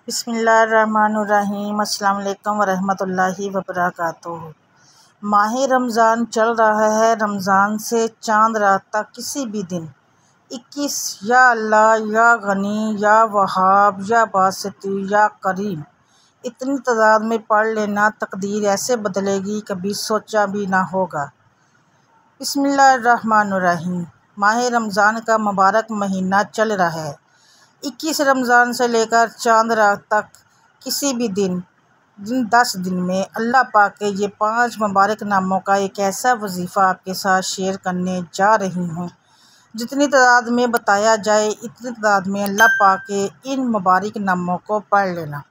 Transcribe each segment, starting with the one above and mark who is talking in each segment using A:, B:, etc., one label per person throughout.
A: बिस्मिल्लाहिर्रहमानुर्रहीम। अस्सलाम वालेकुम वरहमतुल्लाहि वबरकातुहू। माह रमज़ान चल रहा है। रमज़ान से चांद रात तक किसी भी दिन 21 या अल्लाह या गनी या वहाब या बासित या करीम इतनी तादाद में पढ़ लेना तकदीर ऐसे बदलेगी कभी सोचा भी ना होगा। बिस्मिल्लाहिर्रहमानुर्रहीम। माह रमज़ान का मुबारक महीना चल रहा है। 21 रमज़ान से लेकर चांद रात तक किसी भी दिन 10 दिन में अल्लाह पाक के ये 5 मुबारक नामों का एक ऐसा वजीफ़ा आपके साथ शेयर करने जा रही हूँ। जितनी तादाद में बताया जाए इतनी तादाद में अल्लाह पाक के इन मुबारक नामों को पढ़ लेना।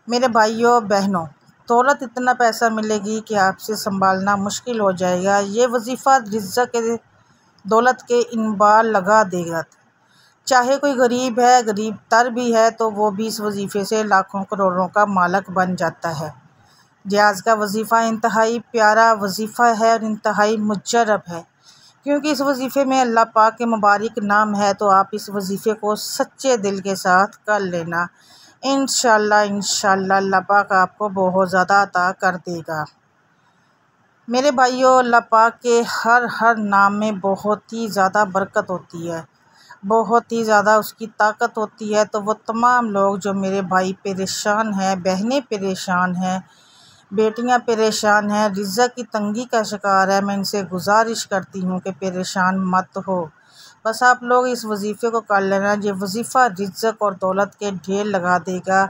A: मेरे भाइयों बहनों, दौलत इतना पैसा मिलेगी कि आपसे संभालना मुश्किल हो जाएगा। ये वजीफ़ा रिज़्क़ के दौलत के इनबार लगा देगा। चाहे कोई गरीब है, गरीब तर भी है, तो वो भी इस वजीफ़े से लाखों करोड़ों का मालिक बन जाता है। आज का वजीफ़ा इंतहाई प्यारा वजीफ़ा है और इंतहाई मुजर्रब है, क्योंकि इस वजीफ़े में अल्लाह पाक के मुबारक नाम है। तो आप इस वजीफ़े को सच्चे दिल के साथ कर लेना। इंशाअल्लाह अल्लाह पाक आपको बहुत ज़्यादा अता कर देगा। मेरे भाइयों, अल्लाह पाक के हर नाम में बहुत ही ज़्यादा बरकत होती है, बहुत ही ज़्यादा उसकी ताकत होती है। तो वो तमाम लोग जो मेरे भाई परेशान हैं, बहनें परेशान हैं, बेटियां परेशान हैं, रिज़्क़ की तंगी का शिकार है, मैं इनसे गुजारिश करती हूँ कि परेशान मत हो। बस आप लोग इस वजीफ़े को कर लेना। ये वजीफ़ा रिज़्क़ और दौलत के ढेर लगा देगा।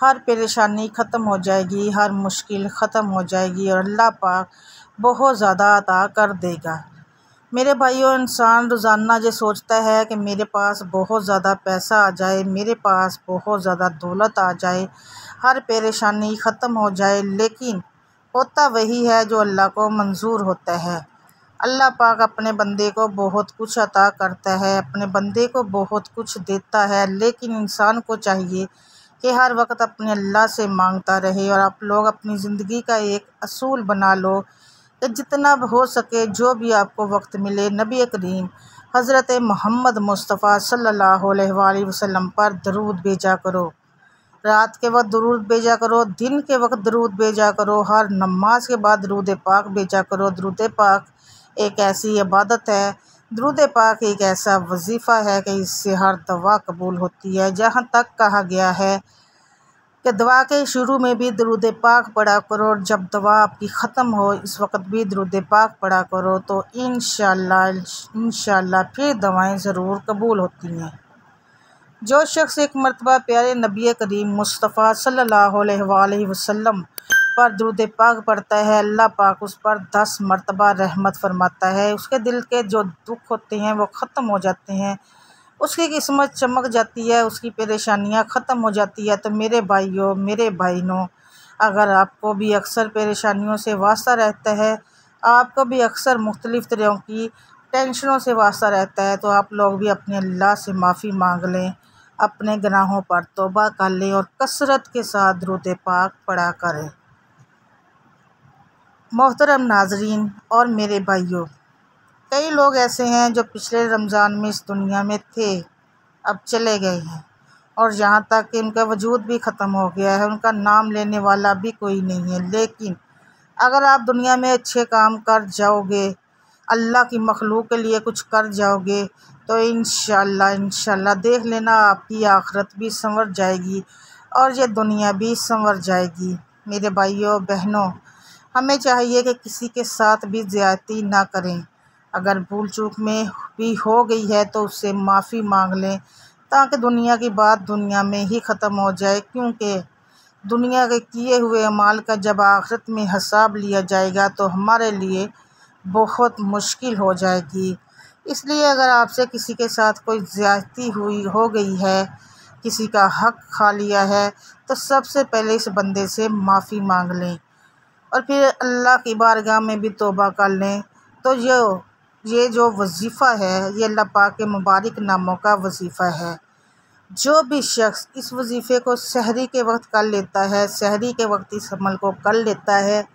A: हर परेशानी ख़त्म हो जाएगी, हर मुश्किल ख़त्म हो जाएगी और अल्लाह पाक बहुत ज़्यादा अता कर देगा। मेरे भाइयों, इंसान रोज़ाना ये सोचता है कि मेरे पास बहुत ज़्यादा पैसा आ जाए, मेरे पास बहुत ज़्यादा दौलत आ जाए, हर परेशानी ख़त्म हो जाए, लेकिन होता वही है जो अल्लाह को मंजूर होता है। अल्लाह पाक अपने बंदे को बहुत कुछ अता करता है, अपने बंदे को बहुत कुछ देता है, लेकिन इंसान को चाहिए कि हर वक्त अपने अल्लाह से मांगता रहे। और आप लोग अपनी ज़िंदगी का एक असूल बना लो कि जितना हो सके, जो भी आपको वक्त मिले, नबी करीम हज़रत मोहम्मद मुस्तफ़ा सल्लल्लाहु अलैहि वसल्लम पर दरूद भेजा करो। रात के वक्त दरूद भेजा करो, दिन के वक्त दरूद भेजा करो, हर नमाज के बाद दरूद पाक भेजा करो। दरूद पाक एक ऐसी इबादत है, दरूद पाक एक ऐसा वजीफ़ा है कि इससे हर दुआ कबूल होती है। जहाँ तक कहा गया है कि दुआ के शुरू में भी दरूद पाक पढ़ा करो और जब दुआ आपकी ख़त्म हो इस वक्त भी दरूद पाक पढ़ा करो, तो इंशाअल्लाह फिर दुआएं ज़रूर कबूल होती हैं। जो शख्स एक मरतबा प्यारे नबी करीम मुस्तफ़ा सल्लल्लाहु अलैहि वसल्लम पर दरूद पाक पढ़ता है, अल्लाह पाक उस पर 10 मरतबा रहमत फरमाता है। उसके दिल के जो दुख होते हैं वो ख़त्म हो जाते हैं, उसकी किस्मत चमक जाती है, उसकी परेशानियां ख़त्म हो जाती है। तो मेरे भाइयों, मेरे बहनों, अगर आपको भी अक्सर परेशानियों से वास्ता रहता है, आपको भी अक्सर मुख्तलिफ़ तरह की टेंशनों से वास्ता रहता है, तो आप लोग भी अपने अल्लाह से माफ़ी मांग लें, अपने गुनाहों पर तौबा कर लें और कसरत के साथ दरूद पाक पढ़ा करें। मोहतरम नाजरीन और मेरे भाइयों, कई लोग ऐसे हैं जो पिछले रमज़ान में इस दुनिया में थे, अब चले गए हैं और यहाँ तक कि उनका वजूद भी ख़त्म हो गया है, उनका नाम लेने वाला भी कोई नहीं है। लेकिन अगर आप दुनिया में अच्छे काम कर जाओगे, अल्लाह की मखलूक के लिए कुछ कर जाओगे, तो इंशाअल्लाह देख लेना आपकी आखिरत भी संवर जाएगी और ये दुनिया भी संवर जाएगी। मेरे भाइयों बहनों, हमें चाहिए कि किसी के साथ भी ज़्यादती ना करें। अगर भूल चूक में भी हो गई है तो उससे माफ़ी मांग लें, ताकि दुनिया की बात दुनिया में ही ख़त्म हो जाए, क्योंकि दुनिया के किए हुए अमाल का जब आखिरत में हिसाब लिया जाएगा तो हमारे लिए बहुत मुश्किल हो जाएगी। इसलिए अगर आपसे किसी के साथ कोई ज़्यादती हो गई है, किसी का हक़ खा लिया है, तो सबसे पहले इस बंदे से माफ़ी मांग लें और फिर अल्लाह की बारगाह में भी तौबा कर लें। तो ये जो वजीफ़ा है ये अल्लाह पाक के मुबारक नामों का वजीफ़ा है। जो भी शख्स इस वजीफ़े को सहरी के वक्त कर लेता है, सहरी के वक्त इस अमल को कर लेता है,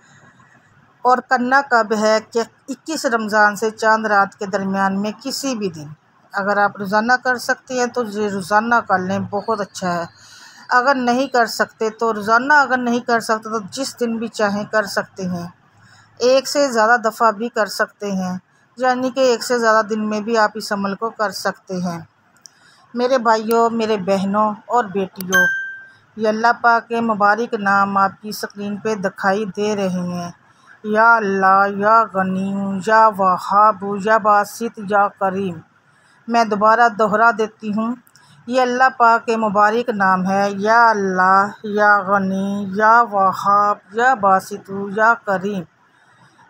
A: और करना कब है कि 21 रमज़ान से चांद रात के दरमियान में किसी भी दिन। अगर आप रोज़ाना कर सकते हैं तो ये रोज़ाना कर लें, बहुत अच्छा है। अगर नहीं कर सकते तो रोज़ाना, अगर नहीं कर सकते तो जिस दिन भी चाहें कर सकते हैं। एक से ज़्यादा दफ़ा भी कर सकते हैं, यानी कि एक से ज़्यादा दिन में भी आप इस अमल को कर सकते हैं। मेरे भाइयों, मेरे बहनों और बेटियों, ये अल्लाह पाक के मुबारक नाम आपकी स्क्रीन पे दिखाई दे रहे हैं। या अल्लाह, या गनी, या वहाब, या बासित, या करीम। मैं दोबारा दोहरा देती हूँ, ये अल्लाह पाक के मुबारक नाम है। या अल्लाह, या गनी, या वहाब, या बासित, या करीम।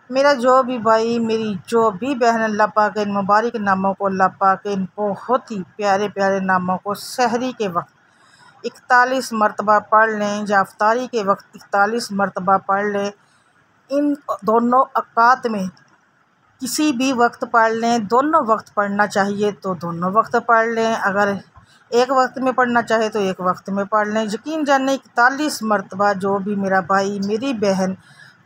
A: मेरा जो भी भाई, मेरी जो भी बहन अल्लाह पाक के इन मुबारक नामों को, अल्लाह पाक के इन बहुत ही प्यारे प्यारे नामों को सहरी के वक्त 41 मरतबा पढ़ लें या इफ्तारी के वक्त 41 मरतबा पढ़ लें। इन दोनों औकात में किसी भी वक्त पढ़ लें, दोनों वक्त पढ़ना चाहिए तो दोनों वक्त पढ़ लें, अगर एक वक्त में पढ़ना चाहे तो एक वक्त में पढ़ लें। यकीन जाने 41 मरतबा जो भी मेरा भाई, मेरी बहन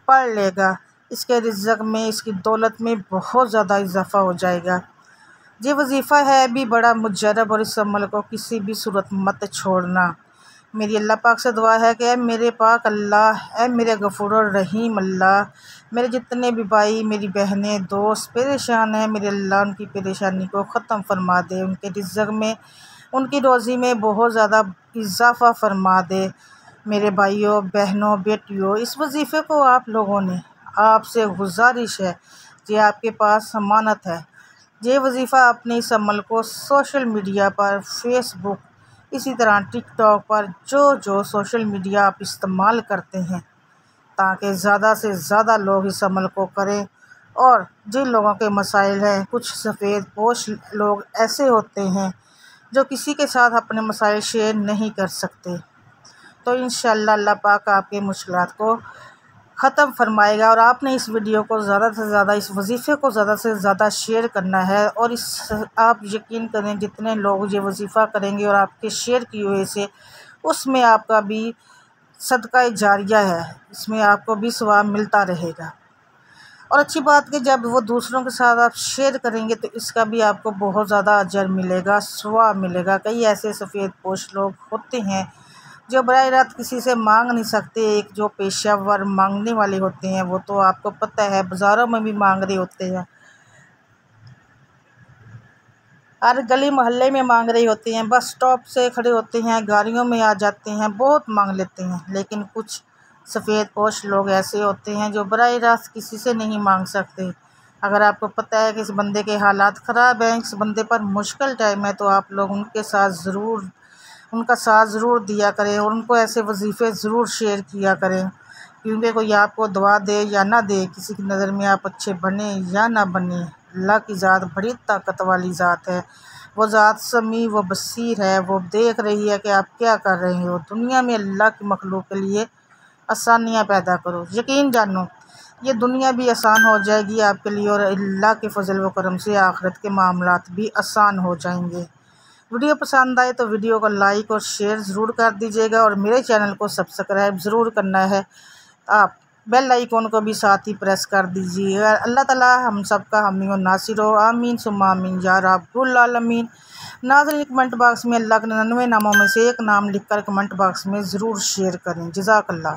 A: पढ़ लेगा, इसके रिज़्क़ में, इसकी दौलत में बहुत ज़्यादा इजाफ़ा हो जाएगा। ये वजीफ़ा है भी बड़ा मुजर्रब और इस अमल को किसी भी सूरत मत छोड़ना। मेरी अल्लाह पाक से दुआ है कि ऐ मेरे पाक अल्लाह, ऐ मेरे गफूरुर रहीम अल्लाह, मेरे जितने भी भाई, मेरी बहनें, दोस्त परेशान हैं, मेरे अल्लाह उनकी परेशानी को ख़त्म फरमा दे, उनके रिज़्क़ में, उनकी रोज़ी में बहुत ज़्यादा इजाफ़ा फरमा दे। मेरे भाइयों, बहनों, बेटियों, इस वजीफ़े को आप लोगों ने, आपसे गुजारिश है, ये आपके पास अमानत है, ये वजीफ़ा अपने इस अमल को सोशल मीडिया पर, फेसबुक, इसी तरह टिकटॉक पर, जो सोशल मीडिया आप इस्तेमाल करते हैं, ताकि ज़्यादा से ज़्यादा लोग इस अमल को करें। और जिन लोगों के मसाइल हैं, कुछ सफ़ेद पोश लोग ऐसे होते हैं जो किसी के साथ अपने मसाइल शेयर नहीं कर सकते, तो इंशाअल्लाह अल्लाह पाक आपके मुश्किलात को ख़त्म फरमाएगा। और आपने इस वीडियो को ज़्यादा से ज़्यादा, इस वजीफ़े को ज़्यादा से ज़्यादा शेयर करना है। और आप यकीन करें, जितने लोग ये वजीफ़ा करेंगे और आपके शेयर की वजह से, उसमें आपका भी सदका जारिया है, इसमें आपको भी सवाब मिलता रहेगा। और अच्छी बात कि जब वो दूसरों के साथ आप शेयर करेंगे तो इसका भी आपको बहुत ज़्यादा अजर मिलेगा, सवाब मिलेगा। कई ऐसे सफ़ेद पोश लोग होते हैं जो बराह रास्त किसी से मांग नहीं सकते, एक जो पेशावर मांगने वाले होते हैं, वो तो आपको पता है बाज़ारों में भी मांग रहे होते हैं, हर गली मोहल्ले में मांग रहे होते हैं, बस स्टॉप से खड़े होते हैं, गाड़ियों में आ जाते हैं, बहुत मांग लेते हैं। लेकिन कुछ सफ़ेद पोश लोग ऐसे होते हैं जो बराह रास्त किसी से नहीं मांग सकते। अगर आपको पता है कि इस बंदे के हालात ख़राब हैं, इस बंदे पर मुश्किल टाइम है, तो आप लोग उनका साथ ज़रूर दिया करें और उनको ऐसे वजीफ़े ज़रूर शेयर किया करें। क्योंकि कोई आपको दुआ दे या ना दे, किसी की नज़र में आप अच्छे बने या ना बने, अल्लाह की ज़ात बड़ी ताकत वाली ज़ात है। वो ज़ात समी व बसीर है, वो देख रही है कि आप क्या कर रहे हो। दुनिया में अल्लाह की मखलूक के लिए आसानियाँ पैदा करो, यकीन जानो ये दुनिया भी आसान हो जाएगी आपके लिए, और अल्लाह के फजल व करम से आखिरत के मामलात भी आसान हो जाएंगे। वीडियो पसंद आए तो वीडियो को लाइक और शेयर ज़रूर कर दीजिएगा, और मेरे चैनल को सब्सक्राइब ज़रूर करना है। आप बेल आइकॉन को भी साथ ही प्रेस कर दीजिएगा। अल्लाह ताला हम सब का हामी और नासिर हो, आमीन सुम्मा आमीन या रब्बुल आलमीन। नाज़रीन, कमेंट बॉक्स में अल्लाह के 99 नामों में से एक नाम लिखकर कमेंट बॉक्स में ज़रूर शेयर करें। जज़ाकल्लाह।